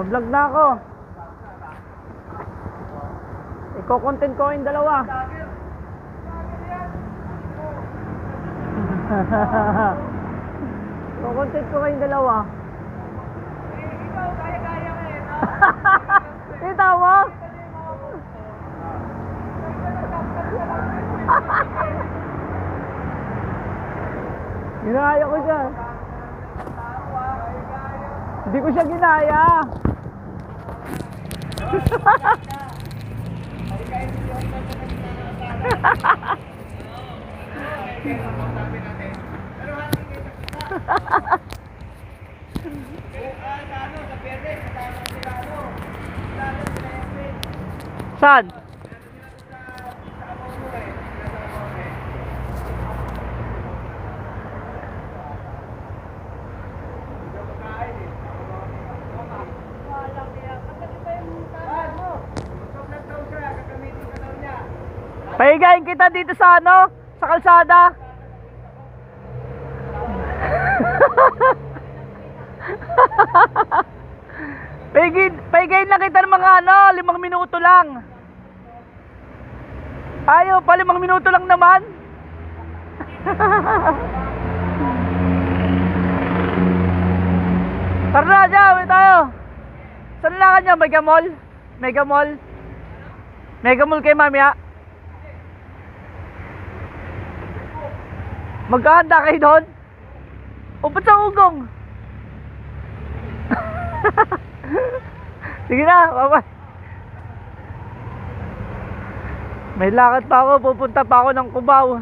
Mag-vlog na ako. Iko-content ko yung dalawa. Iko-content ko kayong dalawa. Ikaw, kaya-kaya ka eh. Kita mo? Ginaya ko siya. Hindi ko siya ginaya. Saan? Pahigayin kita dito sa ano? Sa kalsada. Pahigayin lang kita ng mga ano, 5 minuto lang. Ayaw pa, 5 minuto lang naman. Tara na, dyan, tayo. Saan lang niya? Mega Mall? Mega Mall? Mega Mall kay mamaya. Magkahanda kayo doon? O ba't sa ugong? Sige na, bye-bye. May lakad pa ako, pupunta pa ako ng Cubao.